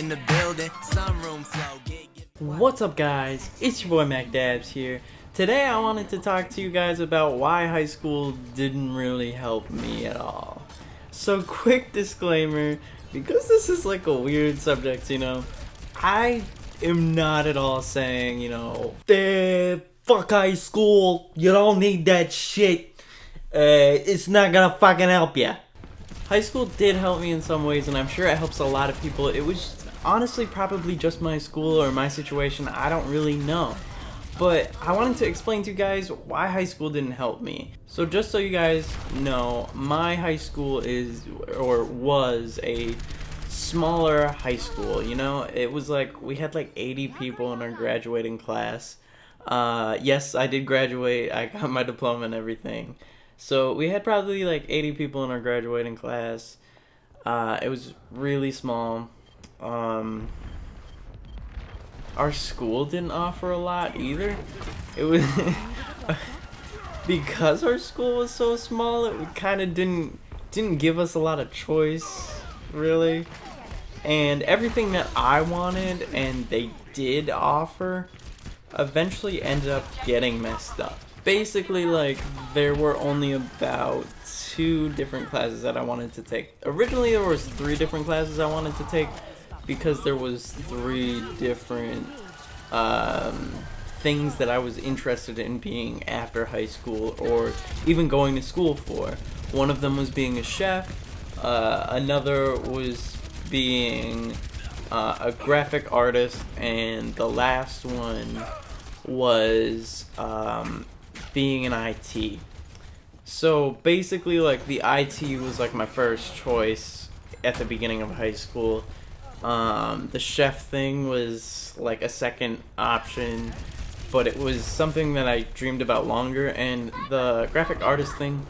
in the building. Sunroom flow. What's up, guys? It's your boy MacDabs here. Today I wanted to talk to you guys about why high school didn't really help me at all. So quick disclaimer, because this is like a weird subject, I am not at all saying, fuck high school, you don't need that shit, it's not gonna fucking help ya. High school did help me in some ways, and I'm sure it helps a lot of people. It was honestly probably just my school or my situation, I don't really know. But I wanted to explain to you guys why high school didn't help me. So just so you guys know, my high school was a smaller high school, It was like, we had like 80 people in our graduating class. Yes, I did graduate, I got my diploma and everything. So we had probably like 80 people in our graduating class. It was really small. Our school didn't offer a lot either. It was because our school was so small, it kind of didn't give us a lot of choice, really. And everything that I wanted and they did offer eventually ended up getting messed up. Basically, like, there were only about 2 different classes that I wanted to take. Originally, there was 3 different classes I wanted to take because there was 3 different things that I was interested in being after high school or even going to school for. One of them was being a chef. Another was being a graphic artist, and the last one was being in IT. So basically, like, the IT was like my first choice at the beginning of high school. The chef thing was like a second option, but it was something that I dreamed about longer, and the graphic artist thing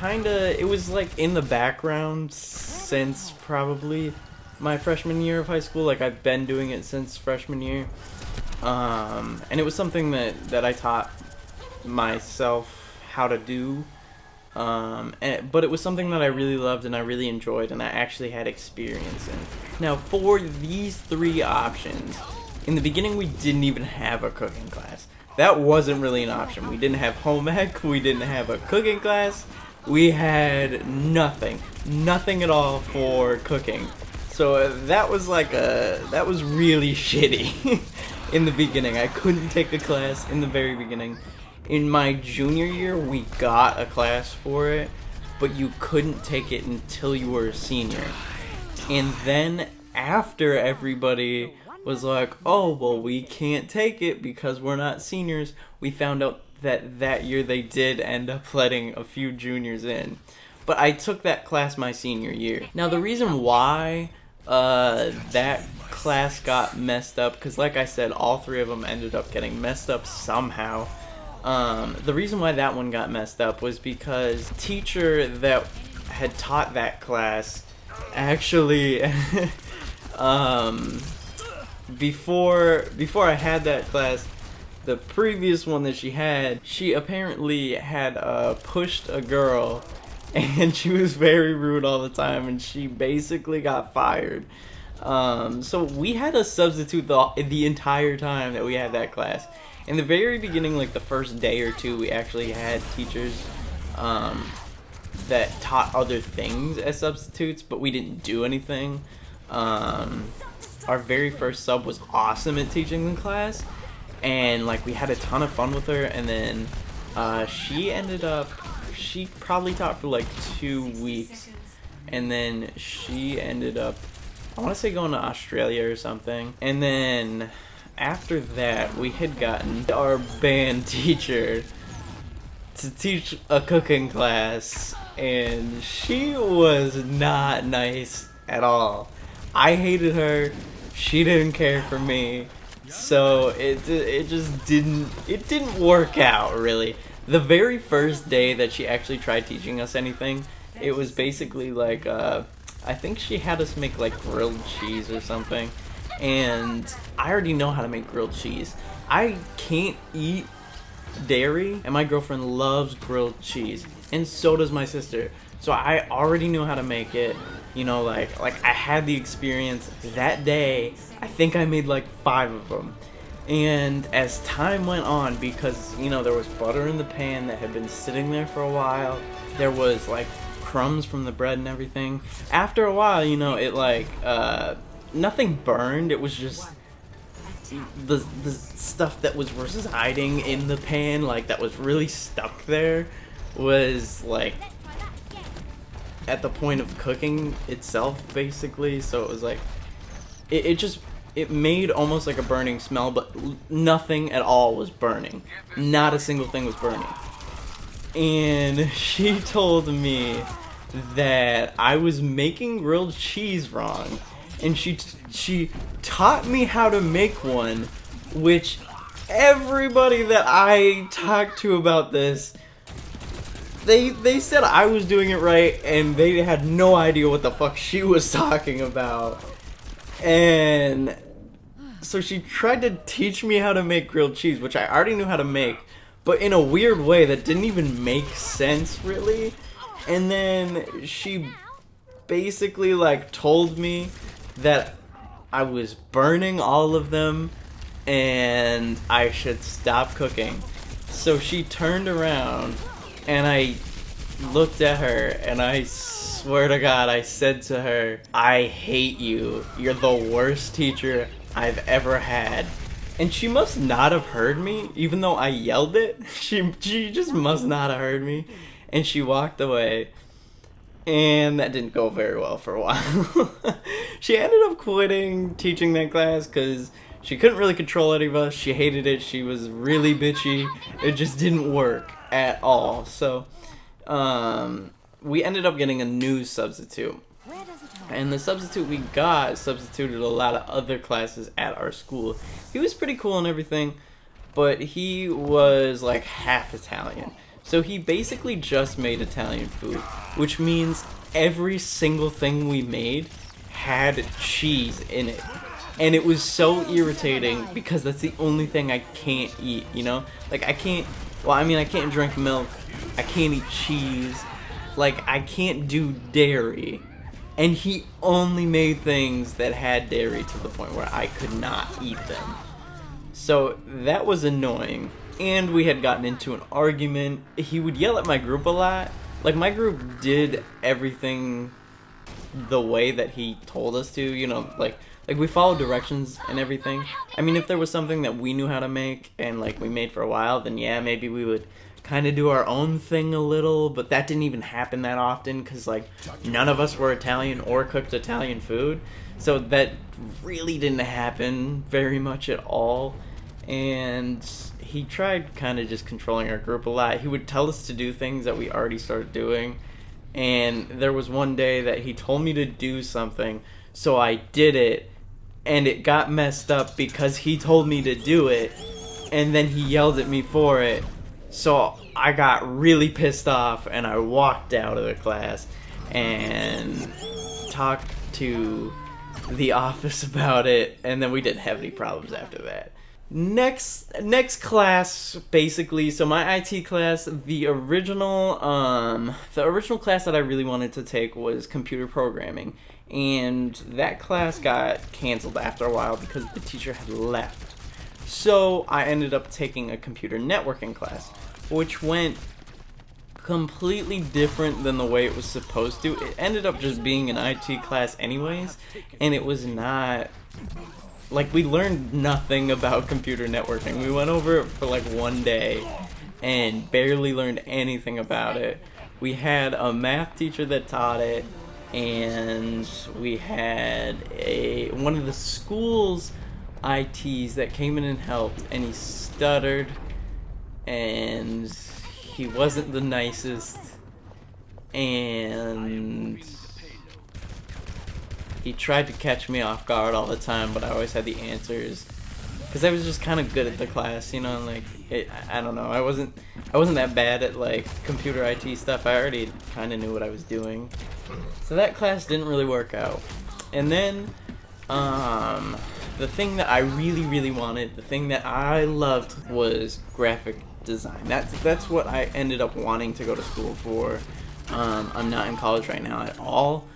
it was like in the background since probably my freshman year of high school. Like, I've been doing it since freshman year. And it was something that I taught myself how to do. But it was something that I really loved and I really enjoyed and I actually had experience in. Now, for these 3 options, in the beginning we didn't even have a cooking class. That wasn't really an option. We didn't have home ec, we didn't have a cooking class, we had nothing at all for cooking. So that was really shitty. In the beginning, I couldn't take a class in the very beginning. In my junior year, we got a class for it, but you couldn't take it until you were a senior. And then after everybody was like, oh, well, we can't take it because we're not seniors, we found out that year they did end up letting a few juniors in. But I took that class my senior year. Now, the reason why that class got messed up, because like I said, all 3 of them ended up getting messed up somehow. The reason why that one got messed up was because the teacher that had taught that class actually before I had that class, the previous one that she apparently had pushed a girl, and she was very rude all the time, and she basically got fired. So we had a substitute the entire time that we had that class. In the very beginning, like the first day or 2, we actually had teachers that taught other things as substitutes, but we didn't do anything. Our very first sub was awesome at teaching the class, and like we had a ton of fun with her, and then she probably taught for like 2 weeks, and then she ended up, I want to say, going to Australia or something. And then after that, we had gotten our band teacher to teach a cooking class, and she was not nice at all. I hated her, she didn't care for me, so it just didn't work out, really. The very first day that she actually tried teaching us anything, it was basically like, I think she had us make like grilled cheese or something, and I already know how to make grilled cheese. I can't eat dairy, and my girlfriend loves grilled cheese, and so does my sister. So I already knew how to make it. You know, like I had the experience that day. I think I made like 5 of them. And as time went on, because, you know, there was butter in the pan that had been sitting there for a while, there was like crumbs from the bread and everything. After a while, you know, it like, nothing burned. It was just the stuff that was residing in the pan, like that was really stuck there, was like at the point of cooking itself, basically. So it was like, it made almost like a burning smell, but nothing at all was burning. Not a single thing was burning. And she told me that I was making grilled cheese wrong. And she taught me how to make one, which everybody that I talked to about this, they said I was doing it right, and they had no idea what the fuck she was talking about. And so she tried to teach me how to make grilled cheese, which I already knew how to make, but in a weird way that didn't even make sense, really. And then she basically, like, told me that I was burning all of them and I should stop cooking. So she turned around and I looked at her and I swear to God, I said to her, "I hate you. You're the worst teacher I've ever had." And she must not have heard me, even though I yelled it. She just must not have heard me. And she walked away. And that didn't go very well for a while. She ended up quitting teaching that class because she couldn't really control any of us. She hated it. She was really bitchy. It just didn't work at all. So we ended up getting a new substitute. And the substitute we got substituted a lot of other classes at our school. He was pretty cool and everything, but he was like half Italian. So he basically just made Italian food, which means every single thing we made had cheese in it. And it was so irritating because that's the only thing I can't eat, you know? Like I can't drink milk, I can't eat cheese, like I can't do dairy. And he only made things that had dairy to the point where I could not eat them. So that was annoying. And we had gotten into an argument. He would yell at my group a lot. Like, my group did everything the way that he told us to, you know, like we followed directions and everything. I mean, if there was something that we knew how to make and like we made for a while, then yeah, maybe we would kind of do our own thing a little, but that didn't even happen that often because like none of us were Italian or cooked Italian food. So that really didn't happen very much at all. And he tried kind of just controlling our group a lot. He would tell us to do things that we already started doing. And there was one day that he told me to do something, so I did it, and it got messed up because he told me to do it, and then he yelled at me for it. So I got really pissed off, and I walked out of the class and talked to the office about it, and then we didn't have any problems after that. Next class, basically, so my IT class, the original class that I really wanted to take was computer programming, and that class got canceled after a while because the teacher had left. So I ended up taking a computer networking class, which went completely different than the way it was supposed to. It ended up just being an IT class anyways, and it was not... Like, we learned nothing about computer networking. We went over it for like one day and barely learned anything about it. We had a math teacher that taught it, and we had one of the school's ITs that came in and helped, and he stuttered, and he wasn't the nicest, and he tried to catch me off guard all the time, but I always had the answers because I was just kind of good at the class, you know. Like, I don't know, I wasn't that bad at like computer IT stuff. I already kind of knew what I was doing, so that class didn't really work out. And then the thing that I really wanted, the thing that I loved, was graphic design. That's what I ended up wanting to go to school for. I'm not in college right now at all.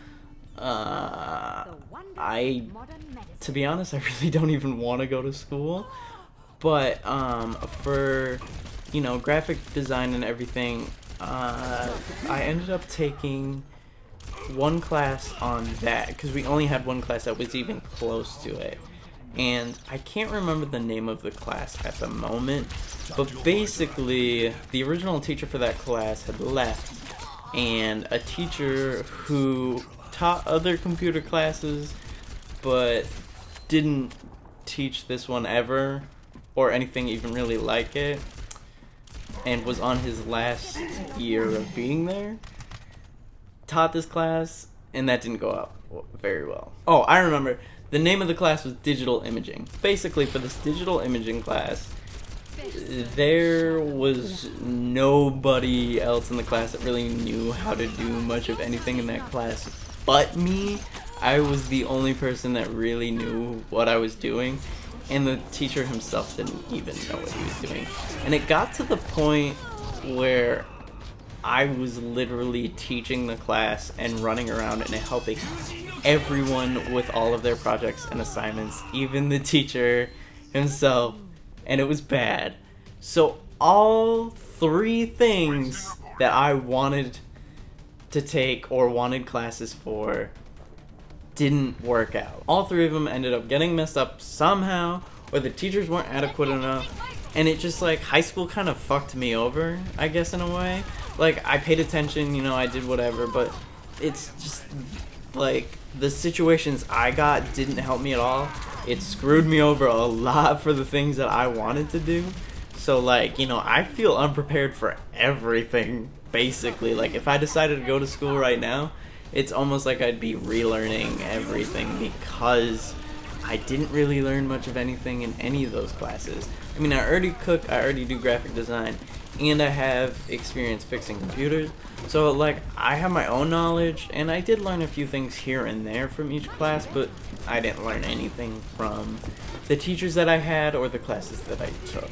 To be honest, I really don't even want to go to school. But for, graphic design and everything, I ended up taking one class on that because we only had one class that was even close to it. And I can't remember the name of the class at the moment, but basically the original teacher for that class had left, and a teacher who taught other computer classes but didn't teach this one ever or anything even really like it, and was on his last year of being there, taught this class, and that didn't go out very well. Oh, I remember. The name of the class was digital imaging. Basically, for this digital imaging class, there was nobody else in the class that really knew how to do much of anything in that class but me. I was the only person that really knew what I was doing, and the teacher himself didn't even know what he was doing. And it got to the point where I was literally teaching the class and running around and helping everyone with all of their projects and assignments, even the teacher himself, and it was bad. So all three things that I wanted to take or wanted classes for didn't work out. All three of them ended up getting messed up somehow, or the teachers weren't adequate enough, and it just, high school kind of fucked me over, I guess, in a way. I paid attention, I did whatever, but it's just, the situations I got didn't help me at all. It screwed me over a lot for the things that I wanted to do. So, I feel unprepared for everything, basically. If I decided to go to school right now, it's almost like I'd be relearning everything because I didn't really learn much of anything in any of those classes. I mean, I already cook, I already do graphic design, and I have experience fixing computers. So, I have my own knowledge, and I did learn a few things here and there from each class, but I didn't learn anything from the teachers that I had or the classes that I took.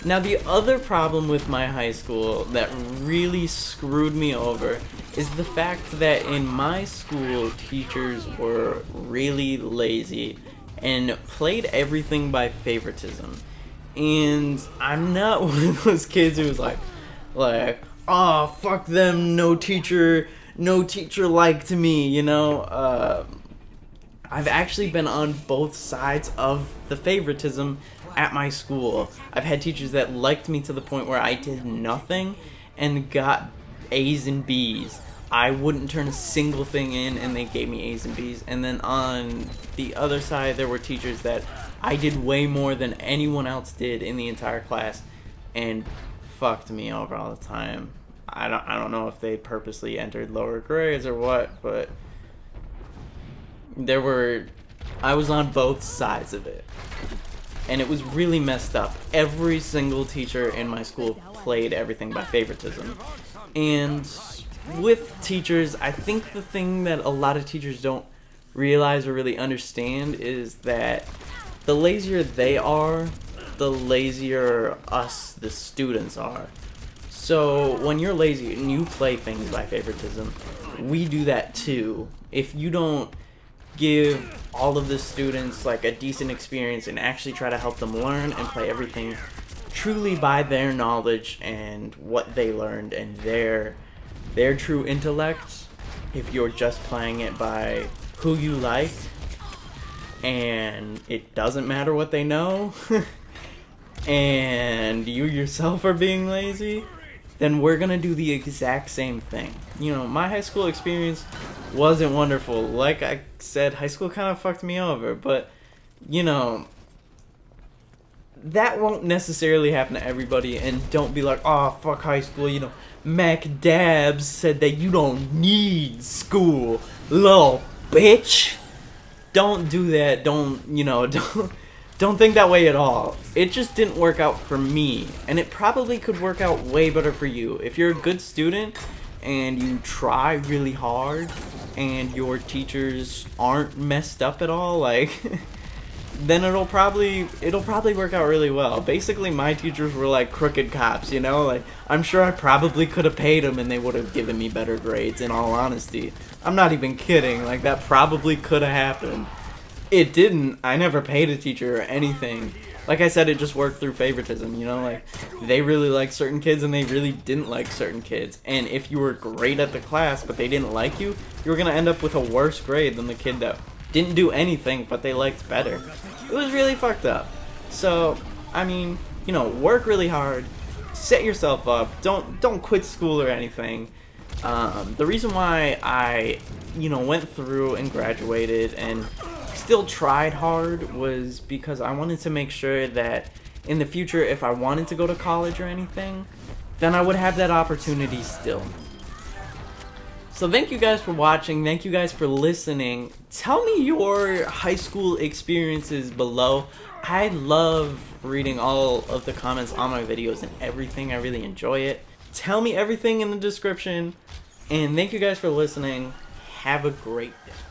Now, the other problem with my high school that really screwed me over is the fact that in my school, teachers were really lazy and played everything by favoritism. And I'm not one of those kids who's like, oh, fuck them, no teacher liked me, I've actually been on both sides of the favoritism at my school. I've had teachers that liked me to the point where I did nothing and got A's and B's. I wouldn't turn a single thing in and they gave me A's and B's. And then on the other side, there were teachers that I did way more than anyone else did in the entire class and fucked me over all the time. I don't know if they purposely entered lower grades or what, but I was on both sides of it. And it was really messed up. Every single teacher in my school played everything by favoritism. And with teachers, I think the thing that a lot of teachers don't realize or really understand is that the lazier they are, the lazier us, the students, are. So when you're lazy and you play things by favoritism, we do that too. If you don't give all of the students a decent experience and actually try to help them learn and play everything truly by their knowledge and what they learned and their true intellect, if you're just playing it by who you like and it doesn't matter what they know and you yourself are being lazy, then we're gonna do the exact same thing. My high school experience wasn't wonderful. Like I said, high school kind of fucked me over, but that won't necessarily happen to everybody. And don't be like, oh, fuck high school, Mac Dabs said that you don't need school, little bitch. Don't do that. Don't think that way at all. It just didn't work out for me, and it probably could work out way better for you. If you're a good student and you try really hard and your teachers aren't messed up at all, then it'll probably work out really well. Basically, my teachers were like crooked cops, you know? Like, I'm sure I probably could have paid them and they would have given me better grades, in all honesty. I'm not even kidding. Like, that probably could have happened. It didn't. I never paid a teacher or anything. Like I said, it just worked through favoritism, you know? Like, they really liked certain kids and they really didn't like certain kids. And if you were great at the class but they didn't like you, you were going to end up with a worse grade than the kid that didn't do anything but they liked better. It was really fucked up. So, I mean, you know, work really hard. Set yourself up. Don't quit school or anything. The reason why I, you know, went through and graduated and still tried hard was because I wanted to make sure that in the future, if I wanted to go to college or anything, then I would have that opportunity still. So thank you guys for watching. Thank you guys for listening. Tell me your high school experiences below. I love reading all of the comments on my videos and everything. I really enjoy it. Tell me everything in the description. And thank you guys for listening. Have a great day.